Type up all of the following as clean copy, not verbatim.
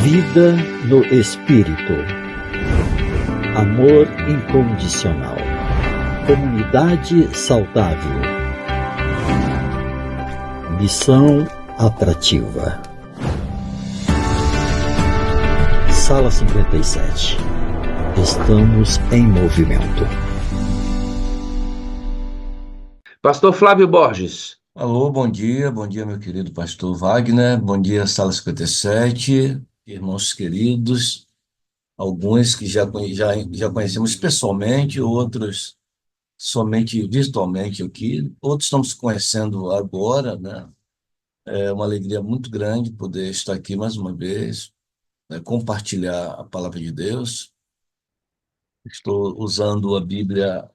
Vida no Espírito. Amor incondicional. Comunidade saudável. Missão atrativa. Sala 57. Estamos em movimento. Pastor Flávio Borges. Alô, bom dia, meu querido pastor Wagner, bom dia, Sala 57, irmãos queridos, alguns que já conhecemos pessoalmente, outros somente virtualmente aqui, outros estamos conhecendo agora, né? É uma alegria muito grande poder estar aqui mais uma vez, né, compartilhar a palavra de Deus. Estou usando a Bíblia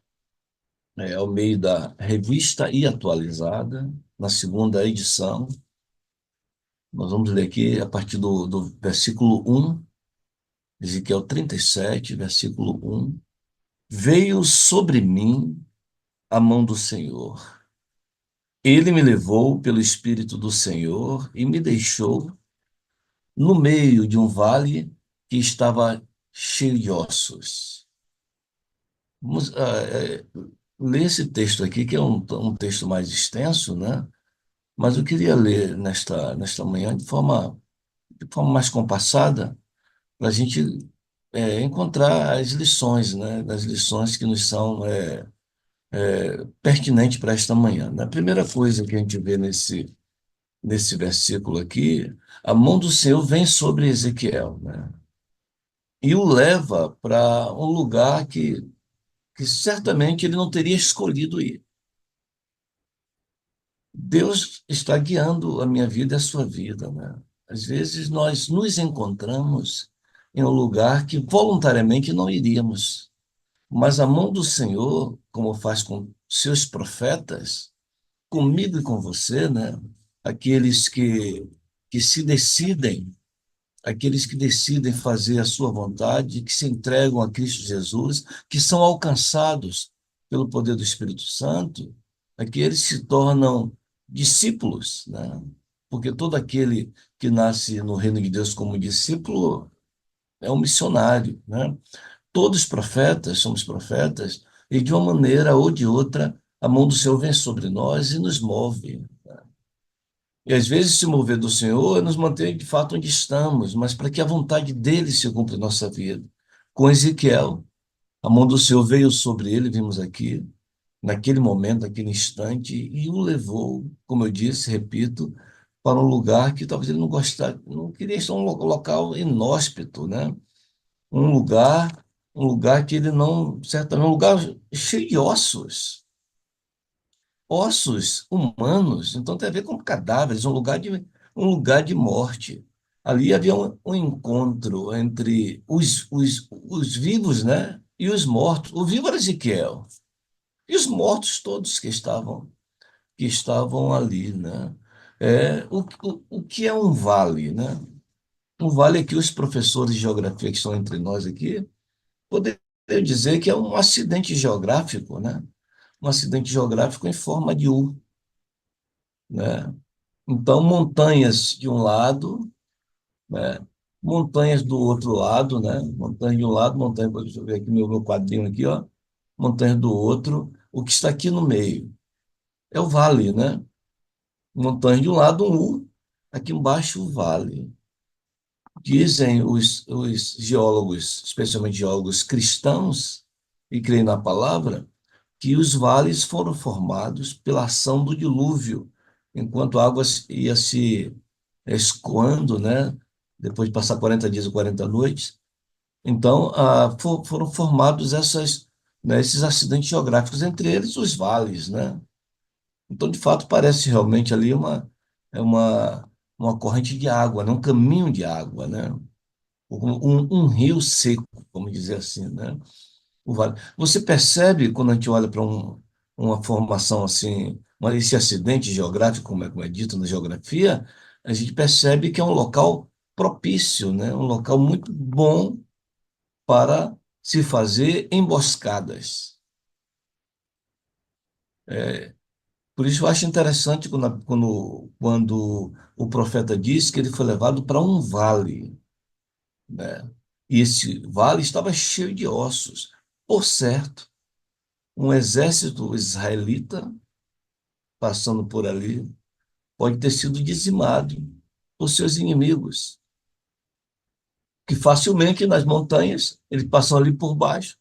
ao meio da Revista e Atualizada, na segunda edição. Nós vamos ler aqui a partir do versículo 1, Ezequiel 37, versículo 1. Veio sobre mim a mão do Senhor. Ele me levou pelo Espírito do Senhor e me deixou no meio de um vale que estava cheio de ossos. Vamos ler esse texto aqui, que é um texto mais extenso, né? Mas eu queria ler nesta manhã de forma mais compassada, para a gente encontrar as lições, né? As lições que nos são pertinentes para esta manhã. A primeira coisa que a gente vê nesse versículo aqui, a mão do Senhor vem sobre Ezequiel, né? E o leva para um lugar que certamente ele não teria escolhido ir. Deus está guiando a minha vida e a sua vida, né? Às vezes nós nos encontramos em um lugar que voluntariamente não iríamos, mas a mão do Senhor, como faz com seus profetas, comigo e com você, né? Aqueles que se decidem, aqueles que decidem fazer a sua vontade, que se entregam a Cristo Jesus, que são alcançados pelo poder do Espírito Santo, aqueles se tornam discípulos, né? Porque todo aquele que nasce no reino de Deus como discípulo é um missionário, né? Todos profetas, somos profetas, e de uma maneira ou de outra, a mão do Senhor vem sobre nós e nos move. E às vezes se mover do Senhor nos mantém de fato onde estamos, mas para que a vontade dele se cumpra em nossa vida. Com Ezequiel, a mão do Senhor veio sobre ele, vimos aqui, naquele momento, naquele instante, e o levou, como eu disse, repito, para um lugar que talvez ele não gostasse, não queria estar um local inóspito, né? Um lugar, um lugar que ele não, certamente, um lugar cheio de ossos humanos, então tem a ver com cadáveres, um lugar de morte. Ali havia um encontro entre os vivos, né, e os mortos. O vivo era Ezequiel, e os mortos todos que estavam ali, né? O que é um vale, né? Um vale aqui, os professores de geografia que estão entre nós aqui, poderiam dizer que é um acidente geográfico, né? Um acidente geográfico em forma de U, né? Então, montanhas de um lado, né? Montanhas do outro lado, né? Montanha de um lado, montanha, deixa eu ver aqui meu quadrinho aqui, ó. Montanha do outro. O que está aqui no meio é o vale, né? Montanha de um lado, um U, aqui embaixo o vale. Dizem os geólogos, especialmente geólogos cristãos, e creem na palavra, que os vales foram formados pela ação do dilúvio, enquanto a água ia se escoando, né? Depois de passar 40 dias ou 40 noites. Então, foram formados né, esses acidentes geográficos, entre eles os vales, né? Então, de fato, parece realmente ali é uma corrente de água, né? Um caminho de água, né? Um rio seco, vamos dizer assim, né? O vale. Você percebe, quando a gente olha para uma formação assim, esse acidente geográfico, como é dito na geografia, a gente percebe que é um local propício, né? Um local muito bom para se fazer emboscadas. Por isso eu acho interessante quando o profeta diz que ele foi levado para um vale. né? E esse vale estava cheio de ossos. Por certo, um exército israelita passando por ali pode ter sido dizimado por seus inimigos, que facilmente nas montanhas, eles passam ali por baixo,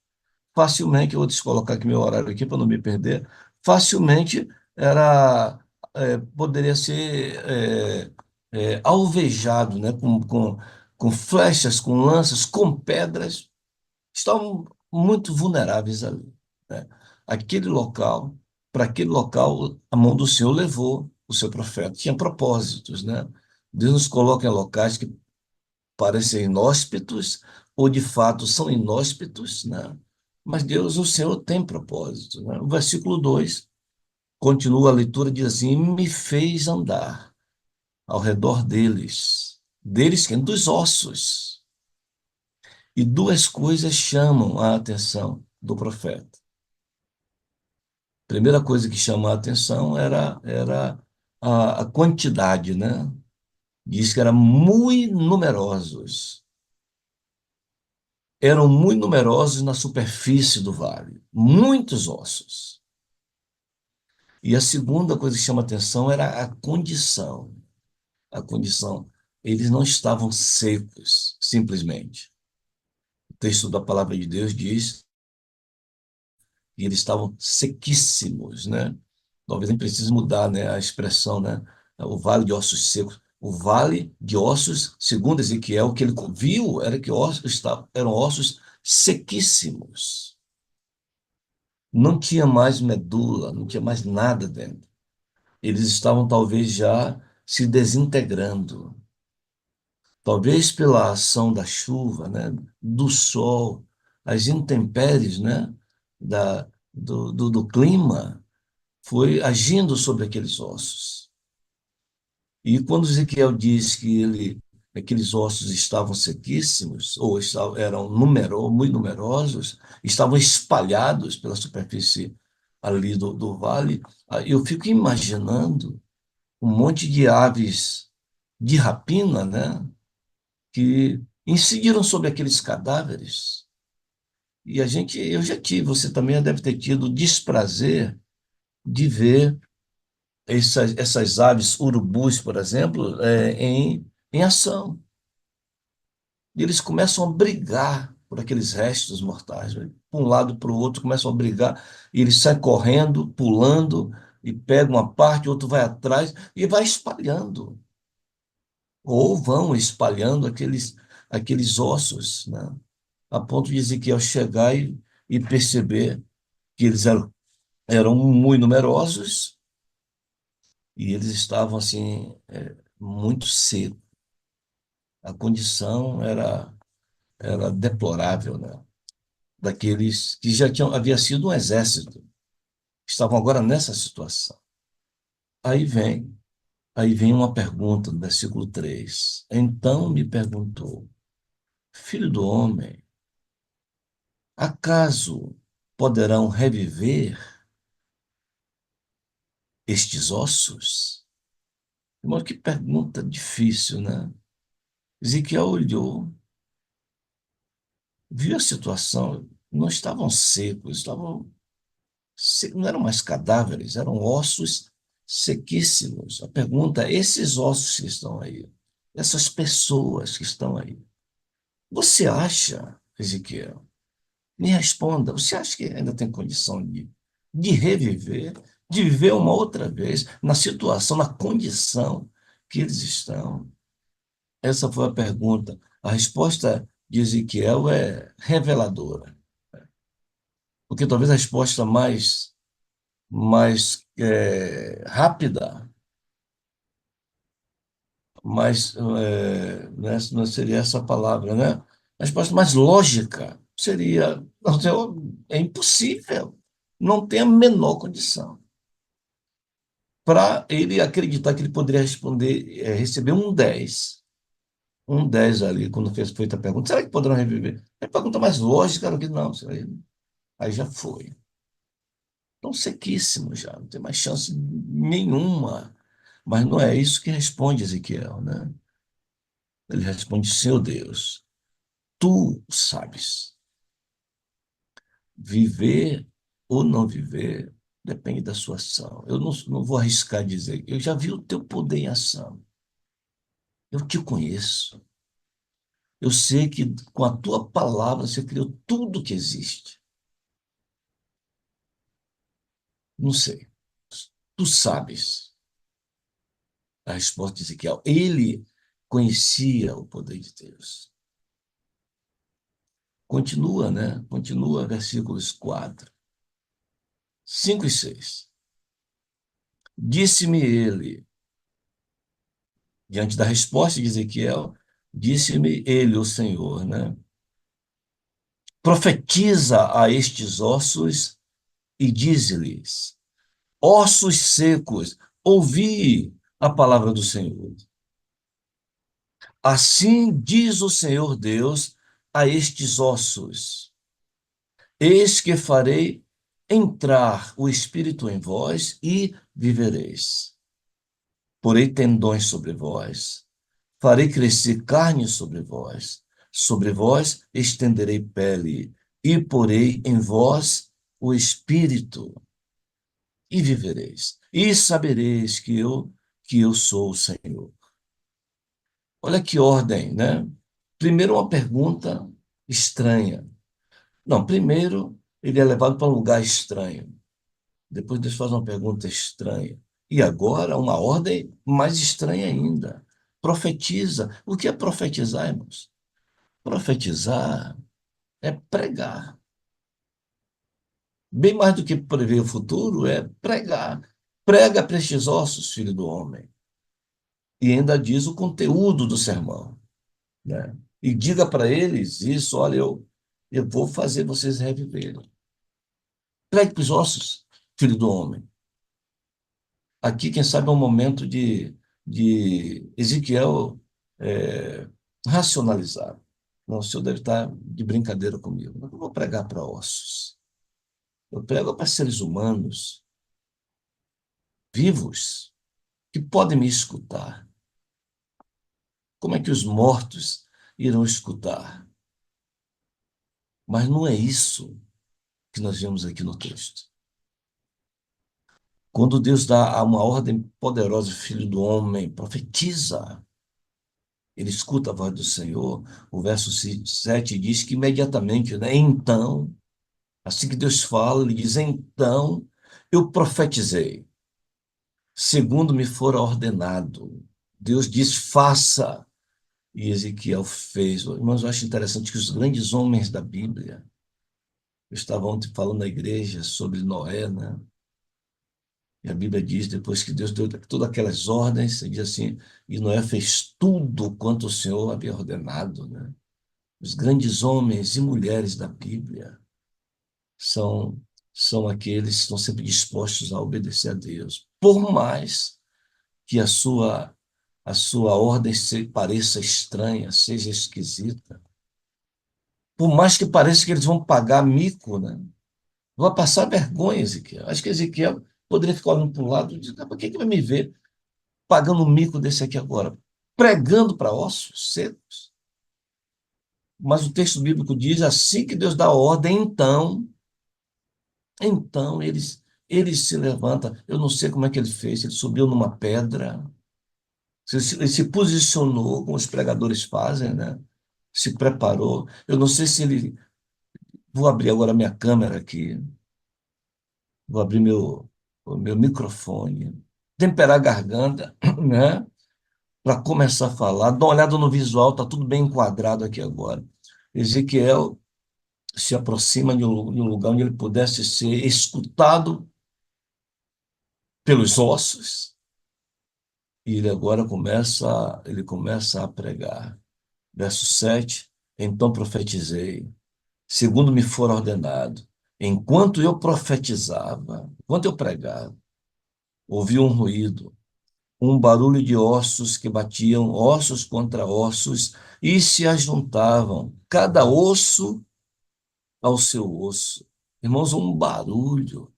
facilmente, eu vou colocar aqui meu horário aqui para não me perder, facilmente era, poderia ser alvejado, né, com flechas, com lanças, com pedras, estavam muito vulneráveis ali, né? Aquele local, para aquele local, a mão do Senhor levou o seu profeta. Tinha propósitos, né? Deus nos coloca em locais que parecem inóspitos, ou de fato são inóspitos, né? Mas Deus, o Senhor, tem propósito, né? O versículo 2 continua a leitura, diz assim: me fez andar ao redor deles. Deles quem? Dos ossos. E duas coisas chamam a atenção do profeta. A primeira coisa que chama a atenção era a quantidade, né? Diz que eram muito numerosos. Eram muito numerosos na superfície do vale, muitos ossos. E a segunda coisa que chama atenção era a condição. A condição. Eles não estavam secos, simplesmente. O texto da palavra de Deus diz que eles estavam sequíssimos, né? Talvez nem precise mudar, né, a expressão, né? O vale de ossos secos. O vale de ossos, segundo Ezequiel, o que ele viu era que eram ossos sequíssimos. Não tinha mais medula, não tinha mais nada dentro. Eles estavam talvez já se desintegrando. Talvez pela ação da chuva, né, do sol, as intempéries, né, do clima, foi agindo sobre aqueles ossos. E quando Ezequiel diz que aqueles ossos estavam sequíssimos, ou eram muito numerosos, estavam espalhados pela superfície ali do vale, eu fico imaginando um monte de aves de rapina, né, que incidiram sobre aqueles cadáveres. E eu já tive, você também deve ter tido o desprazer de ver essas aves urubus, por exemplo, em ação. E eles começam a brigar por aqueles restos mortais, né? Um lado para o outro, começam a brigar, e eles saem correndo, pulando, e pegam uma parte, o outro vai atrás, e vai espalhando. Ou vão espalhando aqueles ossos, né? A ponto de Ezequiel chegar e perceber que eles eram muito numerosos, e eles estavam assim, muito secos. A condição era deplorável, né? Daqueles que já havia sido um exército, estavam agora nessa situação. Aí vem, aí vem uma pergunta no versículo 3. Então me perguntou, filho do homem, acaso poderão reviver estes ossos? Irmão, que pergunta difícil, né? Ezequiel olhou, viu a situação, não estavam secos, não eram mais cadáveres, eram ossos sequíssimos. A pergunta é: esses ossos que estão aí, essas pessoas que estão aí, você acha, Ezequiel, me responda, você acha que ainda tem condição de reviver, de viver uma outra vez na situação, na condição que eles estão? Essa foi a pergunta. A resposta de Ezequiel é reveladora, porque talvez a resposta mais rápida, mais, não seria essa palavra, né? A resposta mais lógica seria: não, Senhor, é impossível, não tem a menor condição. Para ele acreditar que ele poderia receber um 10 ali, quando fez feita a pergunta, será que poderão reviver? É a pergunta mais lógica era que não, aí já foi. Estão sequíssimos já, não tem mais chance nenhuma. Mas não é isso que responde Ezequiel, né? Ele responde: seu Deus, tu sabes. Viver ou não viver depende da sua ação. Eu não vou arriscar dizer. Eu já vi o teu poder em ação. Eu te conheço. Eu sei que com a tua palavra você criou tudo que existe. Não sei. Tu sabes a resposta de Ezequiel. Ele conhecia o poder de Deus. Continua, né? Continua versículos 4, 5 e 6. Disse-me ele, diante da resposta de Ezequiel, disse-me ele, o Senhor, né? Profetiza a estes ossos e dize-lhes: ossos secos, ouvi a palavra do Senhor. Assim diz o Senhor Deus a estes ossos: eis que farei entrar o Espírito em vós e vivereis. Porei tendões sobre vós, farei crescer carne sobre vós estenderei pele, e porei em vós o Espírito, e vivereis. E sabereis que eu sou o Senhor. Olha que ordem, né? Primeiro, uma pergunta estranha. Não, primeiro, ele é levado para um lugar estranho. Depois Deus faz uma pergunta estranha. E agora, uma ordem mais estranha ainda. Profetiza. O que é profetizar, irmãos? Profetizar é pregar. Bem mais do que prever o futuro, é pregar. Prega para estes ossos, filho do homem. E ainda diz o conteúdo do sermão, né? E diga para eles isso: olha, eu vou fazer vocês reviverem. Pregue para os ossos, filho do homem. Aqui, quem sabe, é um momento de Ezequiel racionalizar. Não, o senhor deve estar de brincadeira comigo. Eu não vou pregar para ossos. Eu prego para seres humanos vivos que podem me escutar. Como é que os mortos irão escutar? Mas não é isso que nós vemos aqui no texto. Quando Deus dá uma ordem poderosa, filho do homem, profetiza. Ele escuta a voz do Senhor. O verso 7 diz que imediatamente, né? Então, assim que Deus fala, ele diz: então eu profetizei, segundo me fora ordenado. Deus diz: faça. E Ezequiel fez. Irmãos, eu acho interessante que os grandes homens da Bíblia, eu estava ontem falando na igreja sobre Noé, né? E a Bíblia diz, depois que Deus deu todas aquelas ordens, diz assim: e Noé fez tudo quanto o Senhor havia ordenado, né? Os grandes homens e mulheres da Bíblia são, são aqueles que estão sempre dispostos a obedecer a Deus, por mais que a sua ordem pareça estranha, seja esquisita, por mais que pareça que eles vão pagar mico, né? Vão passar vergonha, Ezequiel. Acho que Ezequiel poderia ficar olhando para o lado e dizer: para que vai me ver pagando um mico desse aqui agora? Pregando para ossos secos. Mas o texto bíblico diz: assim que Deus dá a ordem, então ele se levanta. Eu não sei como é que ele fez. Ele subiu numa pedra, ele se posicionou, como os pregadores fazem, né? Se preparou. Eu não sei se ele. Vou abrir agora minha câmera aqui. Vou abrir o meu microfone. Temperar a garganta, né? Para começar a falar. Dá uma olhada no visual, está tudo bem enquadrado aqui agora. Ezequiel se aproxima de um lugar onde ele pudesse ser escutado pelos ossos, e ele agora ele começa a pregar. Verso 7, então profetizei, segundo me for ordenado. Enquanto eu profetizava, enquanto eu pregava, ouvi um ruído, um barulho de ossos que batiam ossos contra ossos e se ajuntavam, cada osso ao seu osso. Irmãos, um barulho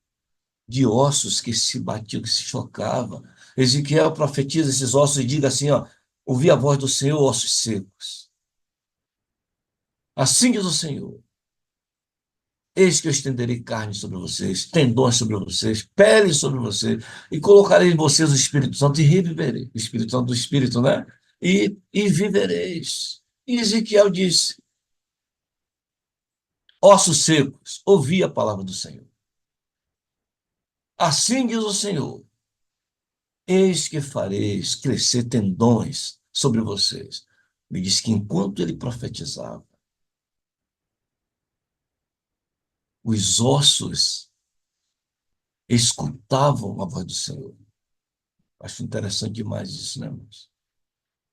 de ossos que se batiam, que se chocavam. Ezequiel profetiza esses ossos e diga assim, ó: ouvi a voz do Senhor, ossos secos. Assim diz o Senhor: eis que eu estenderei carne sobre vocês, tendões sobre vocês, pele sobre vocês, e colocarei em vocês o Espírito Santo e reviverei. O Espírito Santo do Espírito, né? E vivereis. E Ezequiel disse: ossos secos, ouvi a palavra do Senhor. Assim diz o Senhor: eis que fareis crescer tendões sobre vocês. Ele diz que enquanto ele profetizava, os ossos escutavam a voz do Senhor. Acho interessante demais isso, né, irmãos?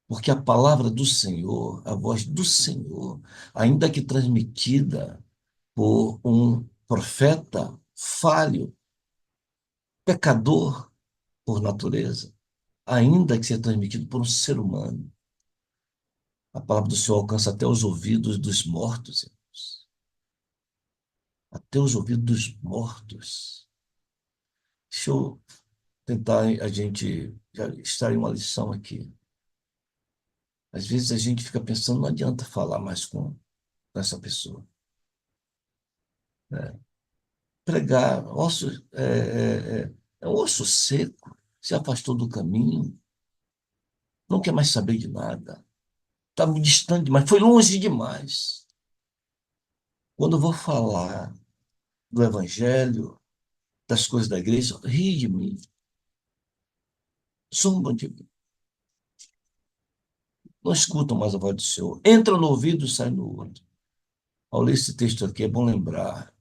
Porque a palavra do Senhor, a voz do Senhor, ainda que transmitida por um profeta falho, pecador por natureza, ainda que seja transmitido por um ser humano, a palavra do Senhor alcança até os ouvidos dos mortos, irmãos. Até os ouvidos dos mortos. Deixa eu tentar a gente já extrair uma lição aqui. Às vezes a gente fica pensando, não adianta falar mais com essa pessoa, né? Pregar, é um osso seco, se afastou do caminho, não quer mais saber de nada, está distante demais, foi longe demais. Quando eu vou falar do evangelho, das coisas da igreja, ri de mim, zomba de mim, não escutam mais a voz do Senhor, entra no ouvido e sai no outro. Ao ler esse texto aqui, é bom lembrar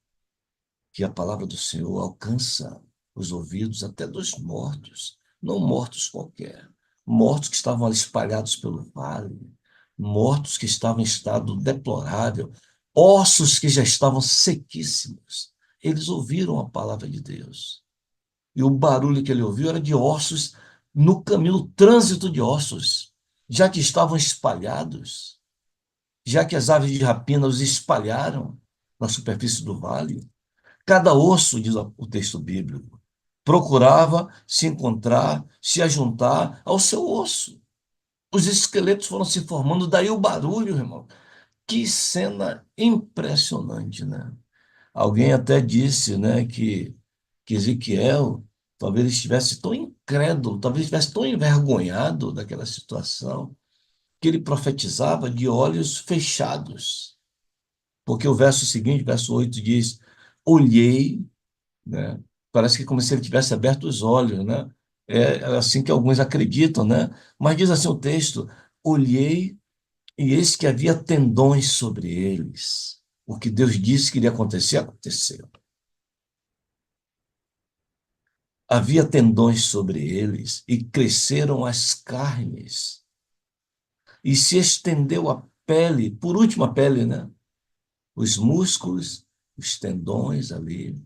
que a palavra do Senhor alcança os ouvidos até dos mortos, não mortos qualquer, mortos que estavam ali espalhados pelo vale, mortos que estavam em estado deplorável, ossos que já estavam sequíssimos. Eles ouviram a palavra de Deus. E o barulho que ele ouviu era de ossos no caminho, no trânsito de ossos, já que estavam espalhados, já que as aves de rapina os espalharam na superfície do vale. Cada osso, diz o texto bíblico, procurava se encontrar, se ajuntar ao seu osso. Os esqueletos foram se formando, daí o barulho, irmão. Que cena impressionante, né? Alguém até disse, né, que Ezequiel talvez estivesse tão incrédulo, talvez estivesse tão envergonhado daquela situação, que ele profetizava de olhos fechados. Porque o verso seguinte, verso 8, diz: olhei, né? Parece que como se ele tivesse aberto os olhos, né? É assim que alguns acreditam, né? Mas diz assim o texto: olhei e eis que havia tendões sobre eles. O que Deus disse que iria acontecer, aconteceu. Havia tendões sobre eles e cresceram as carnes. E se estendeu a pele, por último a pele, né? Os músculos, os tendões ali,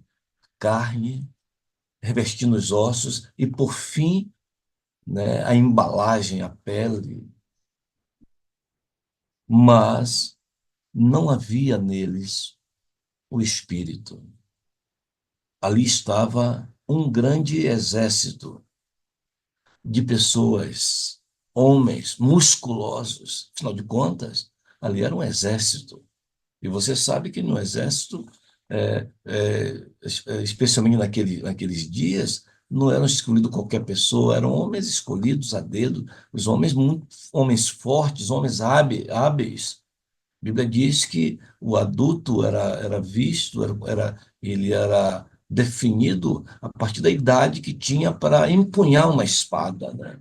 carne, revestindo os ossos, e por fim, né, a embalagem, a pele. Mas não havia neles o espírito. Ali estava um grande exército de pessoas, homens musculosos. Afinal de contas, ali era um exército. E você sabe que no exército, especialmente naqueles dias, não eram escolhidos qualquer pessoa, eram homens escolhidos a dedo, os homens muito, homens fortes, homens hábeis. A Bíblia diz que o adulto era visto, ele era definido a partir da idade que tinha para empunhar uma espada, né?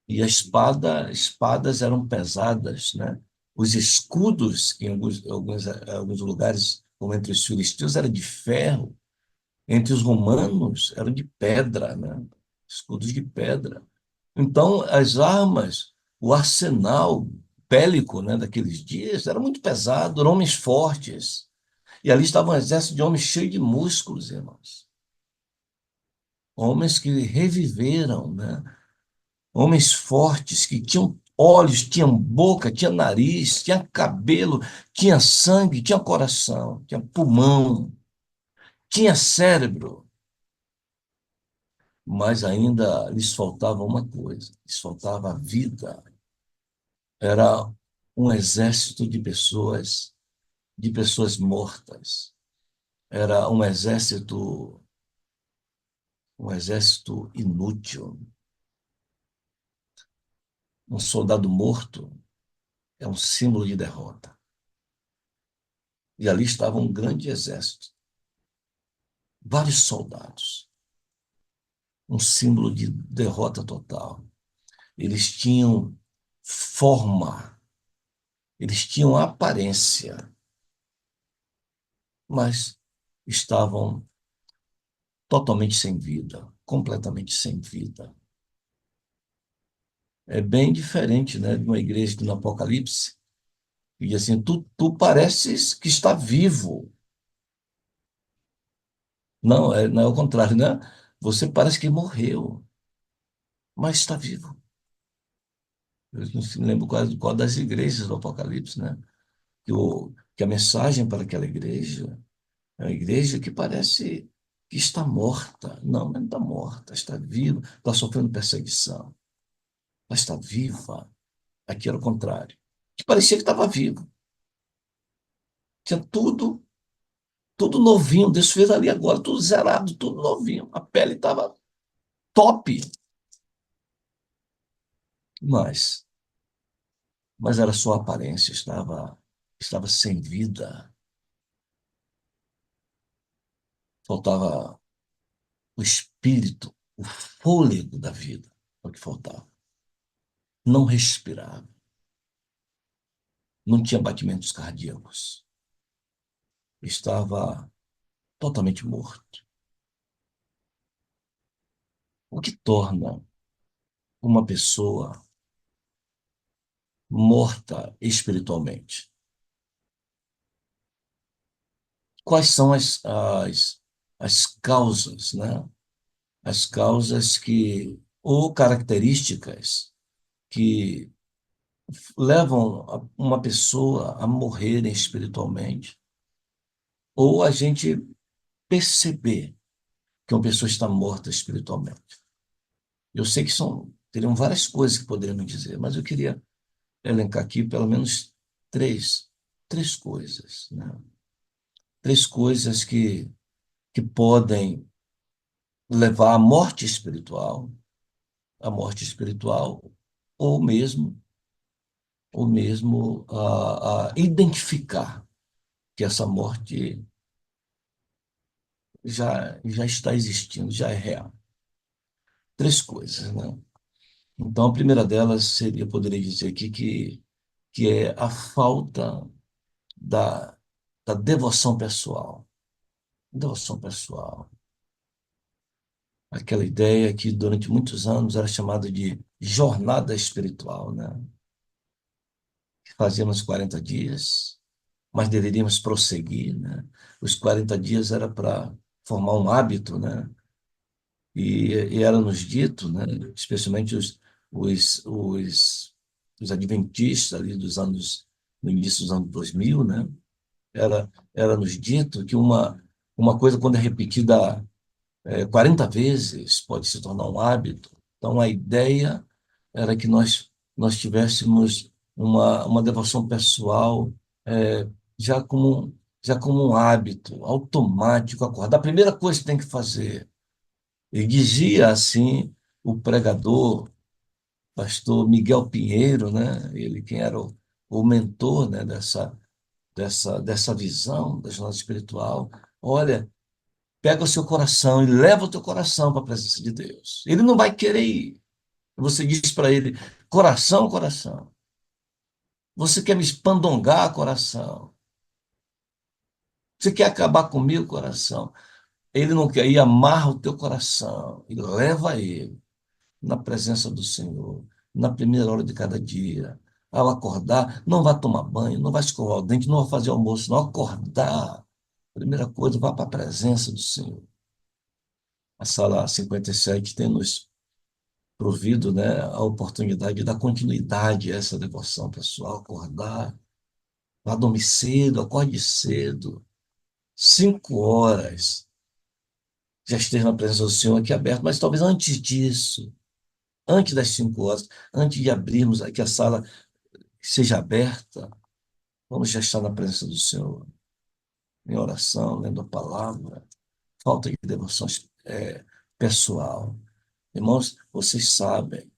E espadas eram pesadas, né? Os escudos, em alguns lugares, como entre os filisteus, era de ferro. Entre os romanos, eram de pedra, né? Escudos de pedra. Então, as armas, o arsenal bélico, né, daqueles dias era muito pesado, eram homens fortes. E ali estava um exército de homens cheios de músculos, irmãos. Homens que reviveram, né? Homens fortes que tinham olhos, tinham boca, tinham nariz, tinham cabelo, tinha sangue, tinha coração, tinha pulmão, tinha cérebro. Mas ainda lhes faltava uma coisa, lhes faltava a vida. Era um exército de pessoas mortas. Era um exército inútil. Um soldado morto é um símbolo de derrota. E ali estava um grande exército, vários soldados, um símbolo de derrota total. Eles tinham forma, eles tinham aparência, mas estavam totalmente sem vida, completamente sem vida. É bem diferente, né, de uma igreja que no Apocalipse, e assim, tu pareces que está vivo. Não, não é o contrário, né? Você parece que morreu, mas está vivo. Eu não me lembro qual das igrejas do Apocalipse, né? Que a mensagem para aquela igreja é uma igreja que parece que está morta. Não, não está morta, está viva, está sofrendo perseguição. Ela está viva. Aqui era o contrário. Que parecia que estava vivo. Tinha tudo novinho, desfez ali agora, tudo zerado, tudo novinho. A pele estava top. Mas, mas era só aparência, estava sem vida. Faltava o espírito, o fôlego da vida, é o que faltava. Não respirava, não tinha batimentos cardíacos, estava totalmente morto. O que torna uma pessoa morta espiritualmente? Quais são as causas, né? As causas ou características que levam uma pessoa a morrer espiritualmente, ou a gente perceber que uma pessoa está morta espiritualmente. Eu sei que teriam várias coisas que poderiam me dizer, mas eu queria elencar aqui pelo menos três coisas, né? Três coisas que podem levar à morte espiritual, ou mesmo a identificar que essa morte já está existindo, já é real. Três coisas, né? Então, a primeira delas seria, poderia dizer aqui, que é a falta da, da devoção pessoal. Devoção pessoal. Aquela ideia que durante muitos anos era chamada de jornada espiritual, né? Que fazíamos 40 dias, mas deveríamos prosseguir, né? Os 40 dias era para formar um hábito, né? E era-nos dito, né? Especialmente os, os, os adventistas ali no início dos anos 2000, né? Era-nos dito que uma coisa, quando é repetida 40 vezes, pode se tornar um hábito. Então, a ideia era que nós tivéssemos uma devoção pessoal é, já como um hábito automático, acordar. A primeira coisa que tem que fazer, e dizia assim o pregador, pastor Miguel Pinheiro, né? Ele quem era o mentor, né, dessa visão da jornada espiritual. Olha, pega o seu coração e leva o teu coração para a presença de Deus. Ele não vai querer ir. Você diz para ele, coração, coração, você quer me espandongar, coração? Você quer acabar comigo, coração? Ele não quer ir, amarra o teu coração e leva ele na presença do Senhor, na primeira hora de cada dia. Ao acordar, não vai tomar banho, não vai escovar o dente, não vai fazer almoço, não. Acordar, primeira coisa, vá para a presença do Senhor. A sala 57 tem nos provido, né, a oportunidade de dar continuidade a essa devoção pessoal, acordar, vá dormir cedo, acorde cedo, 5 horas, já esteja na presença do Senhor aqui aberto, mas talvez antes disso, antes das 5 horas, antes de abrirmos aqui a sala seja aberta. Vamos já estar na presença do Senhor, em oração, lendo a palavra. Falta de devoção pessoal. Irmãos, vocês sabem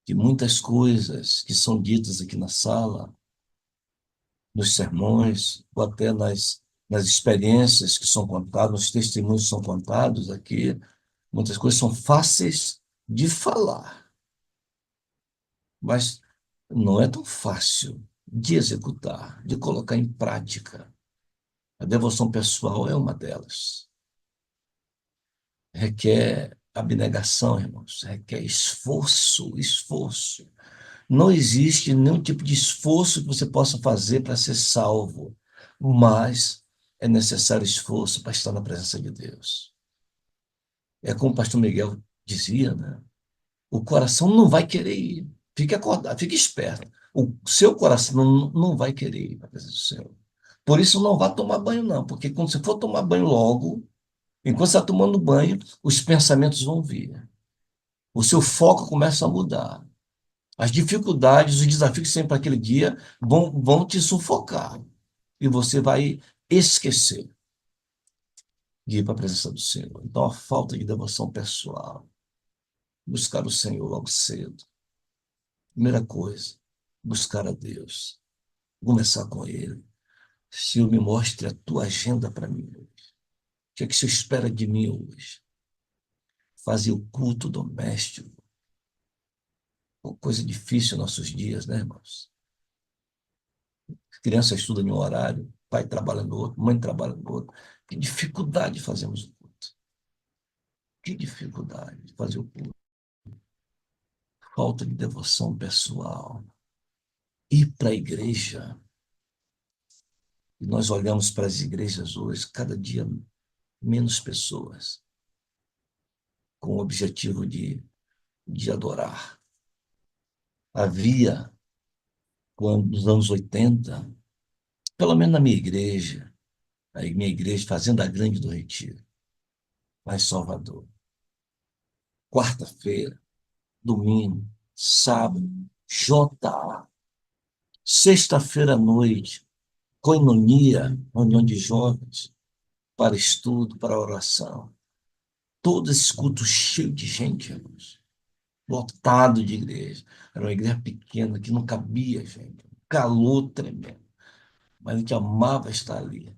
que muitas coisas que são ditas aqui na sala, nos sermões, ou até nas experiências que são contadas, nos testemunhos que são contados aqui, muitas coisas são fáceis de falar, mas não é tão fácil de executar, de colocar em prática. A devoção pessoal é uma delas. Requer abnegação, irmãos, requer esforço, esforço. Não existe nenhum tipo de esforço que você possa fazer para ser salvo, mas é necessário esforço para estar na presença de Deus. É como o pastor Miguel dizia, né? O coração não vai querer ir. Fique acordado, fique esperto. O seu coração não vai querer ir para a presença do Senhor. Por isso, não vá tomar banho, não, porque quando você for tomar banho logo, enquanto você está tomando banho, os pensamentos vão vir. O seu foco começa a mudar. As dificuldades, os desafios sempre para aquele dia vão te sufocar. E você vai esquecer de ir para a presença do Senhor. Então, a falta de devoção pessoal, buscar o Senhor logo cedo. Primeira coisa, buscar a Deus. Começar com Ele. Senhor, me mostre a tua agenda para mim hoje. O que é que você espera de mim hoje? Fazer o culto doméstico. Uma coisa difícil nos nossos dias, né, irmãos? Criança estuda em um horário, pai trabalha no outro, mãe trabalha no outro. Que dificuldade fazemos o culto. Que dificuldade de fazer o culto. Falta de devoção pessoal. Ir para a igreja. E nós olhamos para as igrejas hoje, cada dia menos pessoas, com o objetivo de adorar. Havia, quando, nos anos 80, pelo menos na minha igreja, a minha igreja, Fazenda Grande do Retiro, lá em Salvador. Quarta-feira, domingo, sábado, JA. Sexta-feira à noite, coinonia, reunião de jovens, para estudo, para oração. Todo esse culto cheio de gente, irmãos. Lotado de igreja. Era uma igreja pequena que não cabia, gente. Calor tremendo. Mas a gente amava estar ali,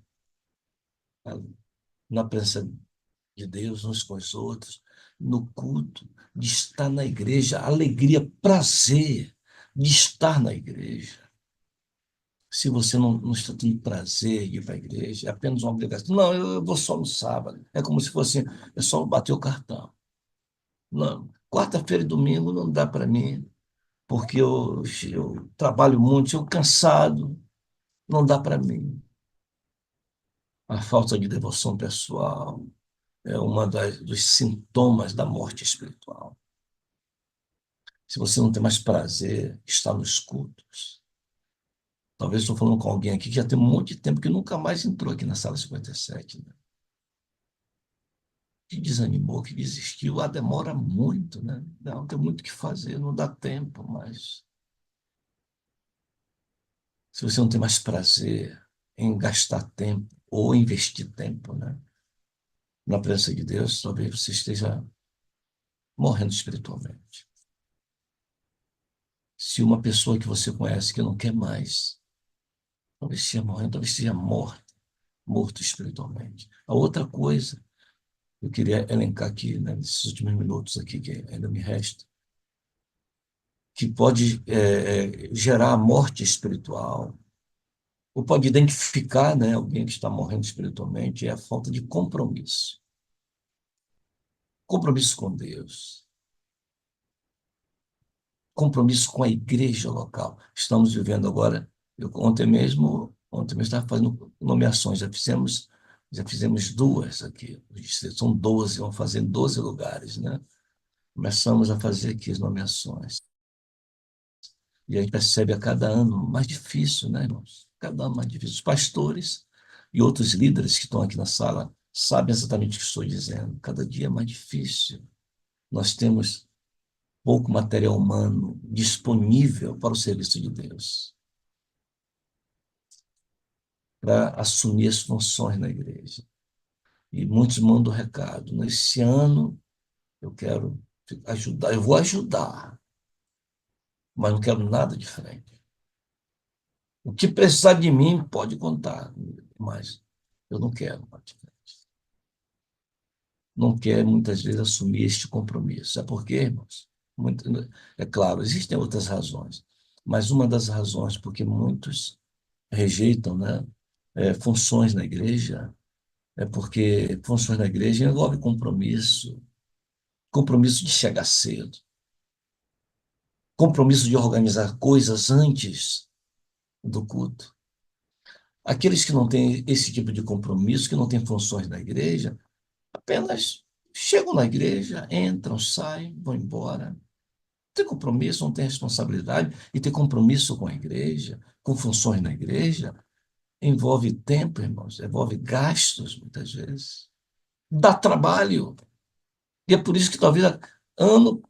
na presença de Deus, uns com os outros, no culto, de estar na igreja, alegria, prazer de estar na igreja. Se você não está tendo prazer de ir para a igreja, é apenas uma obrigação. Não, eu vou só no sábado. É como se fosse, é só bater o cartão. Não, quarta-feira e domingo não dá para mim, porque eu trabalho muito, eu cansado, não dá para mim. A falta de devoção pessoal é dos sintomas da morte espiritual. Se você não tem mais prazer, está nos cultos. Talvez estou falando com alguém aqui que já tem um monte de tempo que nunca mais entrou aqui na sala 57, né? Que desanimou, que desistiu. Ah, demora muito, né? Não, tem muito o que fazer, não dá tempo, mas se você não tem mais prazer em gastar tempo ou investir tempo, né, na presença de Deus, talvez você esteja morrendo espiritualmente. Se uma pessoa que você conhece que não quer mais, talvez esteja morrendo, talvez esteja morto espiritualmente. A outra coisa, eu queria elencar aqui, né, nesses últimos minutos aqui que ainda me resta, que pode gerar a morte espiritual, ou pode identificar, né, alguém que está morrendo espiritualmente, é a falta de compromisso. Compromisso com Deus. Compromisso com a igreja local. Estamos vivendo agora, ontem mesmo estava fazendo nomeações, já fizemos 2 aqui, são 12, vamos fazer em 12 lugares, né? Começamos a fazer aqui as nomeações. E a gente percebe a cada ano mais difícil, né, irmãos? Cada ano mais difícil. Os pastores e outros líderes que estão aqui na sala sabem exatamente o que estou dizendo. Cada dia é mais difícil. Nós temos pouco material humano disponível para o serviço de Deus, para assumir as funções na igreja. E muitos mandam recado. Nesse ano, eu quero ajudar, eu vou ajudar, mas não quero nada diferente. O que precisar de mim, pode contar, mas eu não quero nada diferente. Não quer, muitas vezes, assumir este compromisso. Sabe por quê, irmãos? Muito, é claro, existem outras razões, mas uma das razões porque muitos rejeitam, né, funções na igreja, é porque funções na igreja envolve compromisso, compromisso de chegar cedo, compromisso de organizar coisas antes do culto. Aqueles que não têm esse tipo de compromisso, que não têm funções na igreja, apenas chegam na igreja, entram, saem, vão embora. Não tem compromisso, não tem responsabilidade, e ter compromisso com a igreja, com funções na igreja, envolve tempo, irmãos, envolve gastos, muitas vezes. Dá trabalho. E é por isso que talvez ano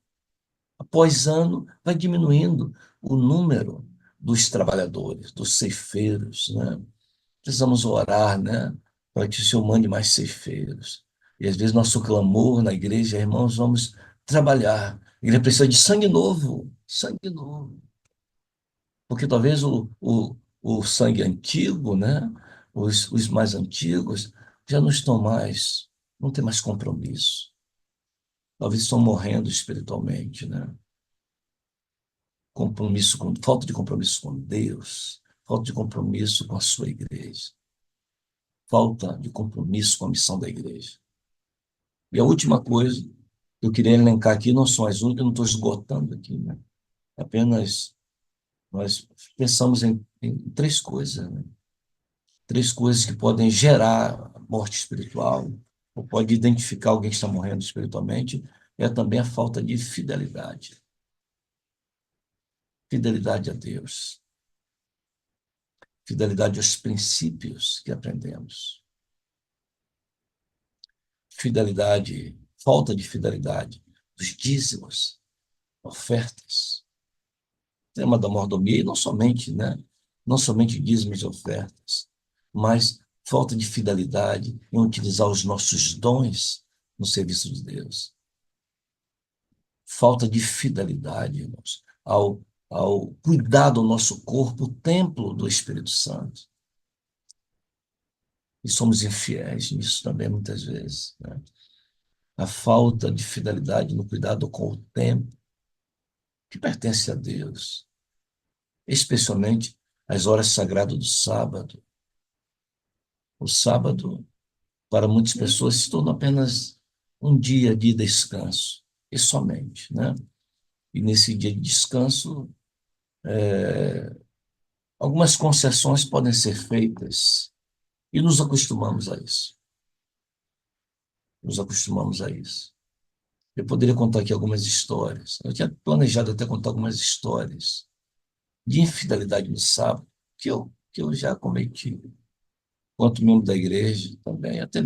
após ano vai diminuindo o número dos trabalhadores, dos ceifeiros, né? Precisamos orar, né, para que o Senhor mande mais ceifeiros. E às vezes nosso clamor na igreja, irmãos, vamos trabalhar. A igreja precisa de sangue novo, sangue novo. Porque talvez o sangue antigo, né, os mais antigos, já não estão mais, não tem mais compromisso. Talvez estão morrendo espiritualmente, né? Compromisso com, falta de compromisso com Deus, falta de compromisso com a sua igreja, falta de compromisso com a missão da igreja. E a última coisa que eu queria elencar aqui, não são as únicas, eu não estou esgotando aqui, né? Apenas nós pensamos em três coisas, né? Três coisas que podem gerar morte espiritual, ou pode identificar alguém que está morrendo espiritualmente, é também a falta de fidelidade. Fidelidade a Deus. Fidelidade aos princípios que aprendemos. Fidelidade, falta de fidelidade dos dízimos, ofertas. Tema da mordomia, e não somente, né? Não somente dízimos e ofertas, mas falta de fidelidade em utilizar os nossos dons no serviço de Deus. Falta de fidelidade, irmãos, ao cuidar do nosso corpo, o templo do Espírito Santo. E somos infiéis nisso também, muitas vezes, né? A falta de fidelidade no cuidado com o tempo que pertence a Deus, especialmente as horas sagradas do sábado. O sábado, para muitas pessoas, se torna apenas um dia de descanso, e somente, né? E nesse dia de descanso, algumas concessões podem ser feitas, e nos acostumamos a isso. Nos acostumamos a isso. Eu poderia contar aqui algumas histórias. Eu tinha planejado até contar algumas histórias de infidelidade no sábado, que eu já cometi, quanto membro da igreja também, até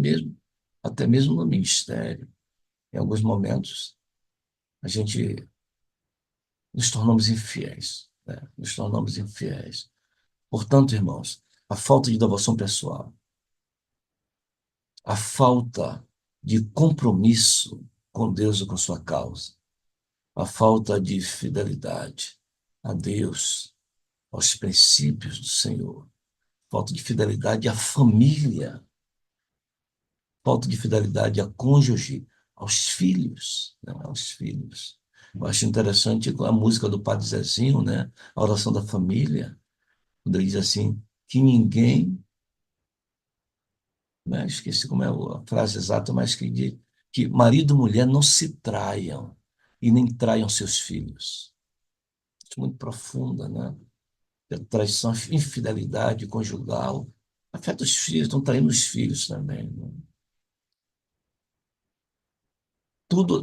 mesmo no ministério. Em alguns momentos, a gente nos tornamos infiéis, né? Nos tornamos infiéis. Portanto, irmãos, a falta de devoção pessoal, a falta de compromisso com Deus e com sua causa, a falta de fidelidade a Deus, aos princípios do Senhor, falta de fidelidade à família, falta de fidelidade à cônjuge, aos filhos, né? Aos filhos. Eu acho interessante a música do Padre Zezinho, né? A oração da família, quando ele diz assim, que ninguém, né? Esqueci como é a frase exata, mas que diz que marido e mulher não se traiam e nem traiam seus filhos. Isso é muito profunda, né? A traição, infidelidade conjugal, afeta os filhos, estão traindo os filhos também, né?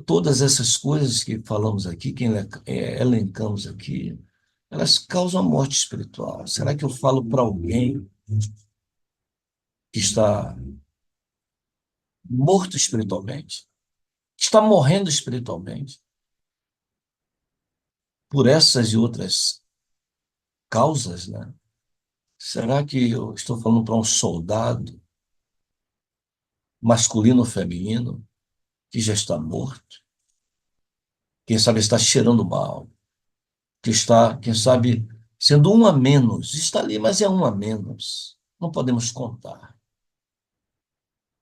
Todas essas coisas que falamos aqui, que elencamos aqui, elas causam morte espiritual. Será que eu falo para alguém que está morto espiritualmente, que está morrendo espiritualmente, por essas e outras causas, né? Será que eu estou falando para um soldado, masculino ou feminino, que já está morto? Quem sabe está cheirando mal, que está, quem sabe, sendo um a menos. Está ali, mas é um a menos. Não podemos contar.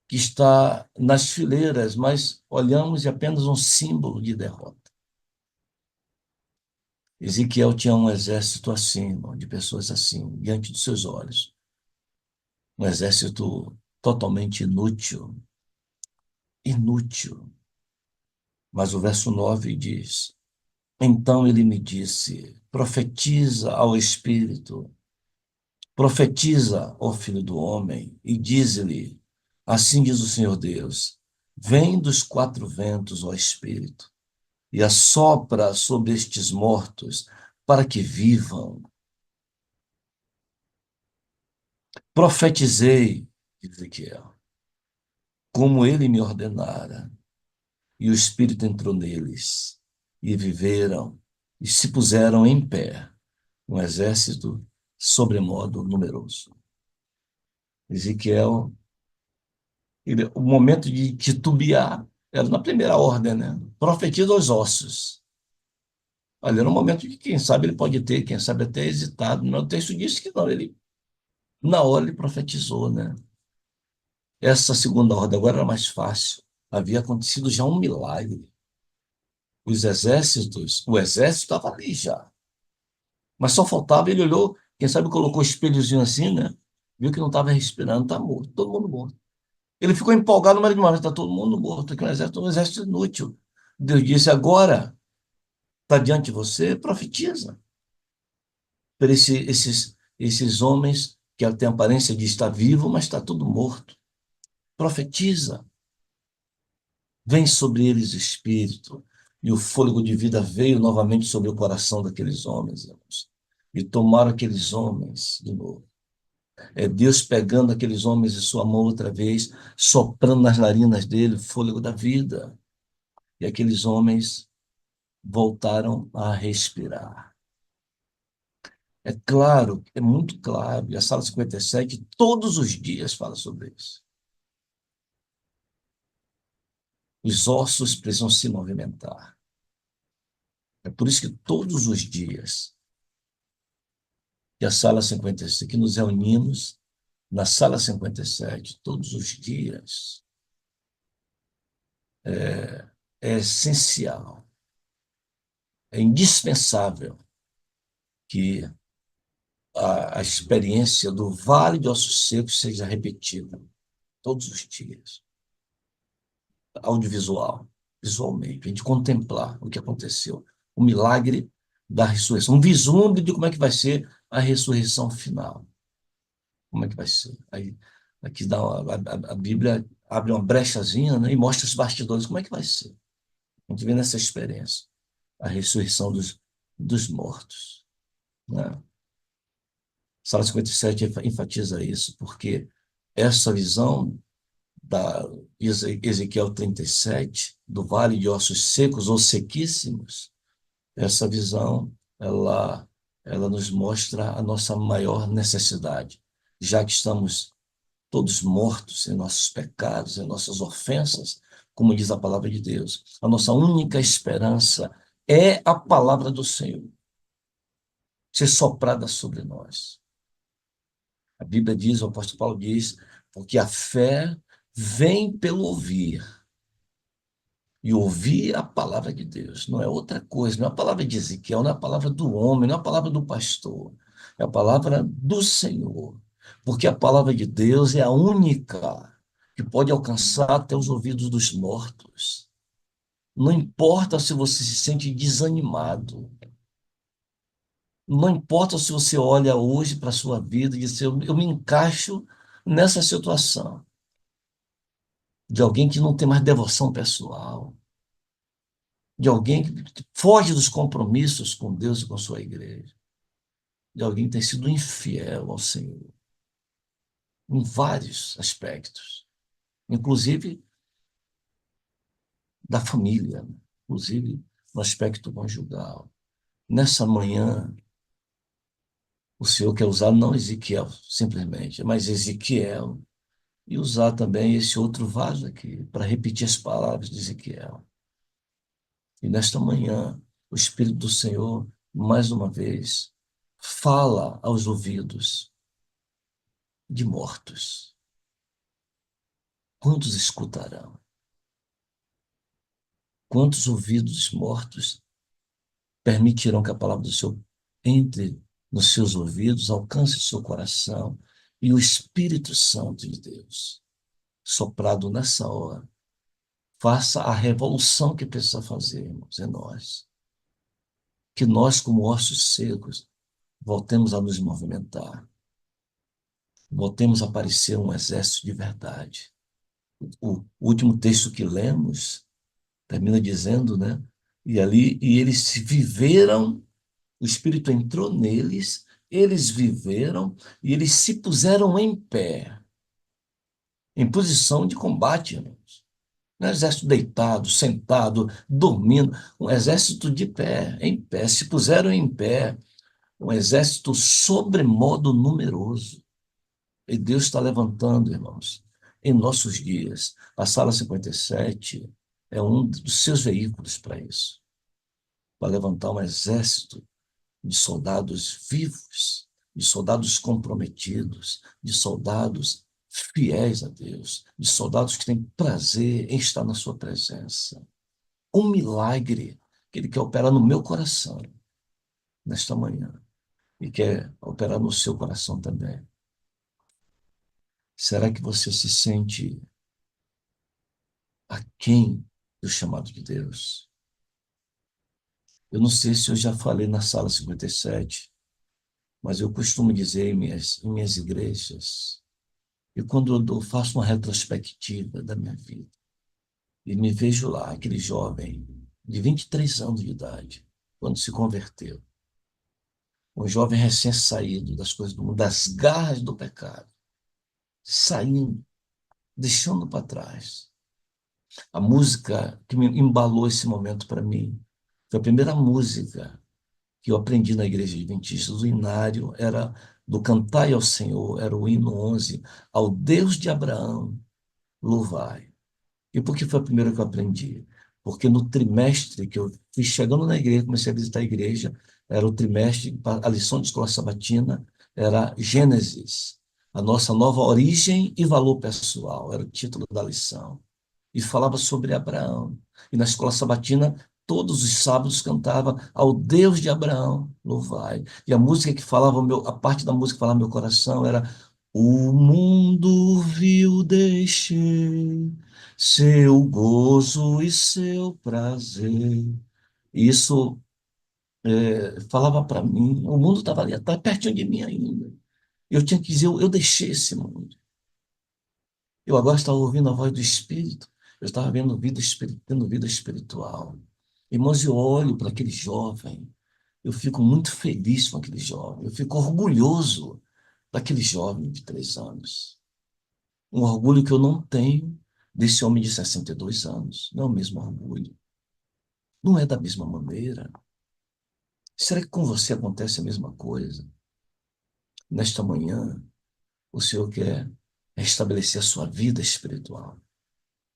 Que está nas fileiras, mas olhamos e apenas um símbolo de derrota. Ezequiel tinha um exército assim, irmão, de pessoas assim, diante dos seus olhos. Um exército totalmente inútil. Inútil. Mas o verso 9 diz: Então ele me disse: profetiza ao Espírito, profetiza, ó filho do homem, e dize-lhe: assim diz o Senhor Deus: vem dos quatro ventos, ó Espírito, e assopra sobre estes mortos, para que vivam. Profetizei, Ezequiel, como ele me ordenara, e o Espírito entrou neles, e viveram, e se puseram em pé, um exército sobremodo numeroso. Ezequiel, o momento de titubear era na primeira ordem, né? Profetiza aos ossos. Ali era um momento que, quem sabe, ele pode ter, quem sabe até hesitado. Mas o texto diz que não, ele, na hora, ele profetizou, né? Essa segunda ordem agora era mais fácil. Havia acontecido já um milagre. Os exércitos, o exército estava ali já. Mas só faltava, ele olhou, quem sabe colocou o espelhozinho assim, né? Viu que não estava respirando, está morto, todo mundo morto. Ele ficou empolgado, mas está todo mundo morto, aqui é um exército inútil. Deus disse: agora está diante de você, profetiza. Para esses homens que têm a aparência de estar vivo, mas está tudo morto. Profetiza. Vem sobre eles o Espírito, e o fôlego de vida veio novamente sobre o coração daqueles homens, irmãos. E tomaram aqueles homens de novo. É Deus pegando aqueles homens em sua mão outra vez, soprando nas narinas dele o fôlego da vida. E aqueles homens voltaram a respirar. É claro, é muito claro, e a Sala 57 todos os dias fala sobre isso. Os ossos precisam se movimentar. É por isso que todos os dias, que a Sala 57, que nos reunimos na Sala 57, todos os dias, é essencial, é indispensável que a experiência do Vale de Ossos Secos seja repetida todos os dias. Audiovisual, visualmente, a gente contemplar o que aconteceu, o milagre da ressurreição, um vislumbre de como é que vai ser a ressurreição final. Como é que vai ser? Aí, aqui a Bíblia abre uma brechazinha, né, e mostra os bastidores, como é que vai ser. A gente vê nessa experiência a ressurreição dos mortos. Né? Sala 57 enfatiza isso, porque essa visão da Ezequiel 37, do vale de ossos secos ou sequíssimos, essa visão, ela nos mostra a nossa maior necessidade, já que estamos todos mortos em nossos pecados, em nossas ofensas, como diz a palavra de Deus. A nossa única esperança é a palavra do Senhor ser soprada sobre nós. A Bíblia diz, o apóstolo Paulo diz, porque a fé vem pelo ouvir. E ouvir a palavra de Deus. Não é outra coisa, não é a palavra de Ezequiel, não é a palavra do homem, não é a palavra do pastor. É a palavra do Senhor. Porque a palavra de Deus é a única que pode alcançar até os ouvidos dos mortos. Não importa se você se sente desanimado. Não importa se você olha hoje para a sua vida e diz: eu me encaixo nessa situação de alguém que não tem mais devoção pessoal, de alguém que foge dos compromissos com Deus e com sua igreja, de alguém que tem sido infiel ao Senhor, em vários aspectos, inclusive da família, inclusive no aspecto conjugal. Nessa manhã, o Senhor quer usar não Ezequiel simplesmente, mas Ezequiel e usar também esse outro vaso aqui para repetir as palavras de Ezequiel. E nesta manhã, o Espírito do Senhor, mais uma vez, fala aos ouvidos de mortos. Quantos escutarão? Quantos ouvidos mortos permitirão que a palavra do Senhor entre nos seus ouvidos, alcance o seu coração e o Espírito Santo de Deus, soprado nessa hora, faça a revolução que precisa fazer, irmãos, em nós. Que nós, como ossos secos, voltemos a nos movimentar. Voltemos a parecer um exército de verdade. O último texto que lemos termina dizendo, né? E eles viveram, o Espírito entrou neles, eles viveram e eles se puseram em pé, em posição de combate, irmãos. Não é um exército deitado, sentado, dormindo, um exército de pé, em pé, se puseram em pé, um exército sobremodo numeroso. E Deus está levantando, irmãos, em nossos dias. A Sala 57 é um dos seus veículos para isso, para levantar um exército de soldados vivos, de soldados comprometidos, de soldados fiéis a Deus, de soldados que têm prazer em estar na sua presença. Um milagre que Ele quer operar no meu coração nesta manhã e quer operar no seu coração também. Será que você se sente aquém do chamado de Deus? Eu não sei se eu já falei na Sala 57, mas eu costumo dizer em minhas igrejas, e quando eu faço uma retrospectiva da minha vida, e me vejo lá, aquele jovem de 23 anos de idade, quando se converteu, um jovem recém-saído das coisas do mundo, das garras do pecado, saindo, deixando para trás. A música que me embalou esse momento para mim foi a primeira música que eu aprendi na igreja adventista. O hinário era do Cantai ao Senhor, era o hino 11, ao Deus de Abraão, louvai. E por que foi a primeira que eu aprendi? Porque no trimestre que eu fui chegando na igreja, comecei a visitar a igreja, era o trimestre, a lição de escola sabatina era Gênesis, a nossa nova origem e valor pessoal, era o título da lição. E falava sobre Abraão. E na escola sabatina, todos os sábados cantava ao Deus de Abraão, louvai. E a música que falava, a parte da música que falava no meu coração era: o mundo viu, deixei seu gozo e seu prazer. Isso falava para mim, o mundo estava ali, estava pertinho de mim ainda. Eu tinha que dizer, eu deixei esse mundo. Eu agora estava ouvindo a voz do Espírito, eu estava tendo vida espiritual. Irmãos, eu olho para aquele jovem, eu fico muito feliz com aquele jovem, eu fico orgulhoso daquele jovem de 3 anos. Um orgulho que eu não tenho desse homem de 62 anos. Não é o mesmo orgulho. Não é da mesma maneira. Será que com você acontece a mesma coisa? Nesta manhã, o Senhor quer restabelecer a sua vida espiritual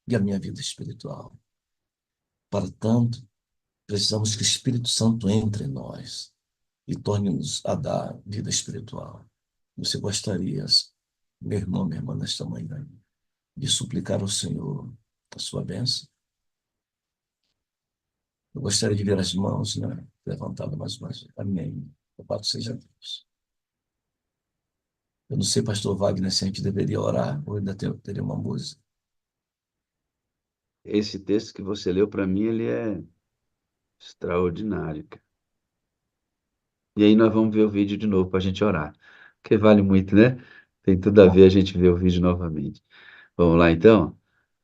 e a minha vida espiritual. Para tanto, precisamos que o Espírito Santo entre em nós e torne-nos a dar vida espiritual. Você gostaria, meu irmão, minha irmã, nesta manhã, de suplicar ao Senhor a sua bênção? Eu gostaria de ver as mãos, né, levantadas mais uma vez. Amém. Louvado seja Deus. Eu não sei, pastor Wagner, se a gente deveria orar ou ainda teria uma música. Esse texto que você leu, para mim, ele é extraordinário, cara. E aí nós vamos ver o vídeo de novo para a gente orar. Porque vale muito, né? Tem tudo a ver a gente ver o vídeo novamente. Vamos lá, então?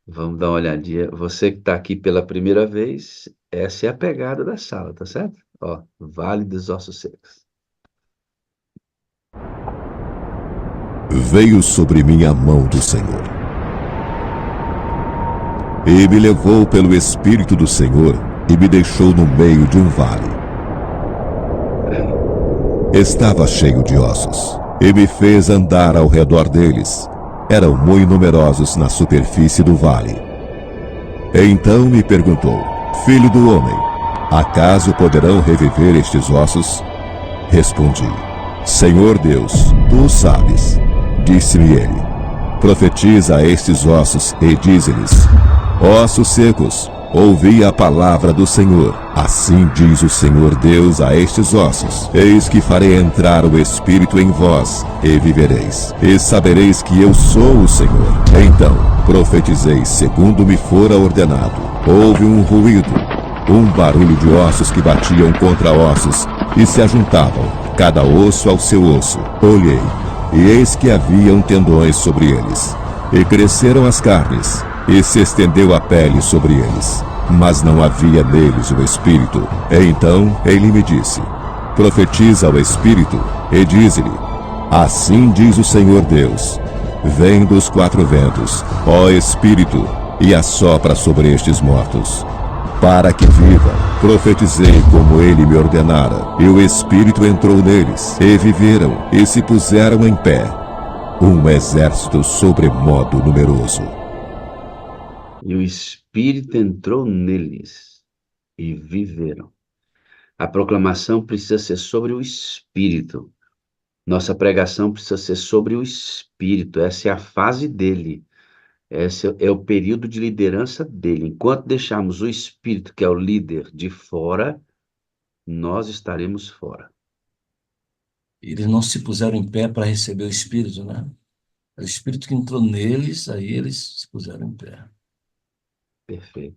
Vamos dar uma olhadinha. Você que está aqui pela primeira vez, essa é a pegada da sala, tá certo? Ó, Vale dos Ossos Secos. Veio sobre mim a mão do Senhor, e me levou pelo Espírito do Senhor, e me deixou no meio de um vale. estava cheio de ossos, e me fez andar ao redor deles. Eram muito numerosos na superfície do vale. Então me perguntou: Filho do homem, acaso poderão reviver estes ossos? Respondi: Senhor Deus, tu sabes. Disse-me ele: Profetiza a estes ossos e dize-lhes: Ossos secos, ouvi a palavra do Senhor. Assim diz o Senhor Deus a estes ossos: Eis que farei entrar o Espírito em vós, e vivereis, e sabereis que eu sou o Senhor. Então profetizei segundo me fora ordenado. Houve um ruído, um barulho de ossos que batiam contra ossos e se ajuntavam, cada osso ao seu osso. Olhei, e eis que haviam tendões sobre eles, e cresceram as carnes, e se estendeu a pele sobre eles, mas não havia neles o Espírito. Então ele me disse: Profetiza ao Espírito, e dize-lhe: Assim diz o Senhor Deus: Vem dos quatro ventos, ó Espírito, e assopra sobre estes mortos, para que vivam. Profetizei como ele me ordenara, e o Espírito entrou neles, e viveram, e se puseram em pé, um exército sobremodo numeroso. E o Espírito entrou neles, e viveram. A proclamação precisa ser sobre o Espírito. Nossa pregação precisa ser sobre o Espírito. Essa é a fase dele. Esse é o período de liderança dele. Enquanto deixarmos o Espírito, que é o líder, de fora, nós estaremos fora. Eles não se puseram em pé para receber o Espírito, né? É o Espírito que entrou neles, aí eles se puseram em pé. Perfeito.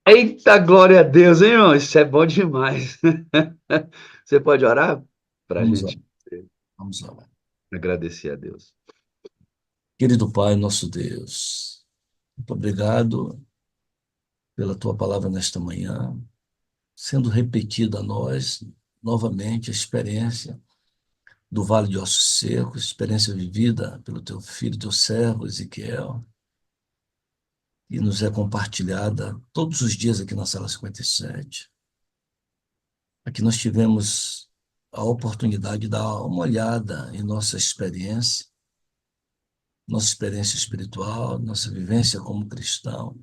Eita, glória a Deus, hein, irmão? Isso é bom demais. Você pode orar para a Vamos gente Vamos lá. agradecer a Deus? Querido Pai, nosso Deus, muito obrigado pela Tua palavra nesta manhã, sendo repetida a nós novamente a experiência do Vale de Ossos Secos, experiência vivida pelo Teu filho, Teu servo, Ezequiel, e nos é compartilhada todos os dias aqui na Sala 57. Aqui nós tivemos a oportunidade de dar uma olhada em nossa experiência espiritual, nossa vivência como cristão,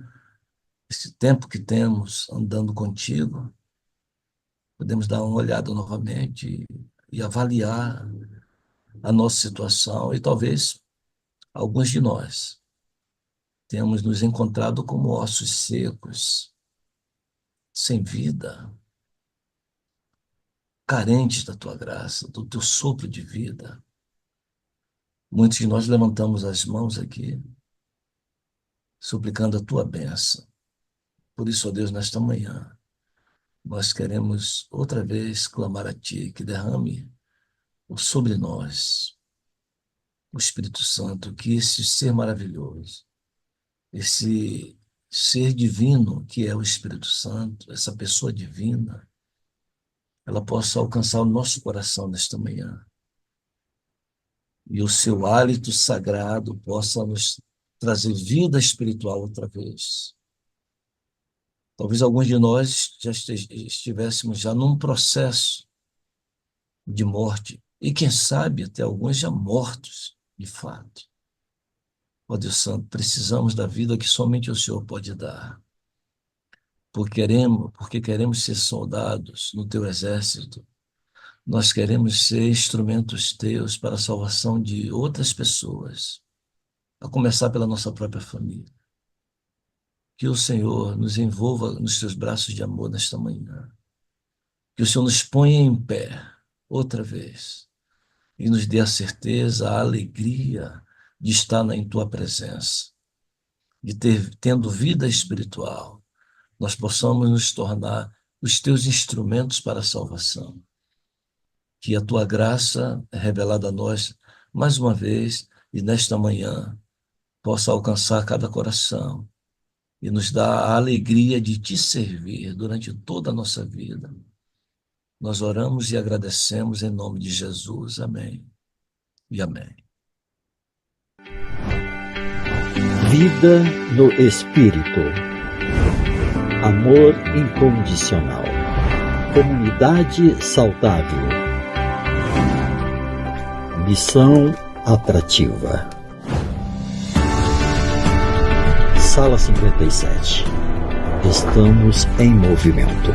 esse tempo que temos andando contigo, podemos dar uma olhada novamente e avaliar a nossa situação, e talvez alguns de nós temos nos encontrado como ossos secos, sem vida, carentes da tua graça, do teu sopro de vida. Muitos de nós levantamos as mãos aqui, suplicando a tua bênção. Por isso, ó Deus, nesta manhã, nós queremos outra vez clamar a ti, que derrame sobre nós o Espírito Santo, que esse ser maravilhoso, esse ser divino que é o Espírito Santo, essa pessoa divina, ela possa alcançar o nosso coração nesta manhã. E o seu hálito sagrado possa nos trazer vida espiritual outra vez. Talvez alguns de nós já estivéssemos já num processo de morte, e quem sabe até alguns já mortos, de fato. Ó Deus Santo, precisamos da vida que somente o Senhor pode dar. Porque queremos ser soldados no teu exército. Nós queremos ser instrumentos teus para a salvação de outras pessoas, a começar pela nossa própria família. Que o Senhor nos envolva nos teus braços de amor nesta manhã. Que o Senhor nos ponha em pé outra vez e nos dê a certeza, a alegria de estar em tua presença, de tendo vida espiritual, nós possamos nos tornar os teus instrumentos para a salvação. Que a tua graça revelada a nós, mais uma vez, e nesta manhã, possa alcançar cada coração e nos dar a alegria de te servir durante toda a nossa vida. Nós oramos e agradecemos em nome de Jesus. Amém e amém. Vida no Espírito. Amor incondicional. Comunidade saudável. Missão atrativa. Sala 57. Estamos em movimento.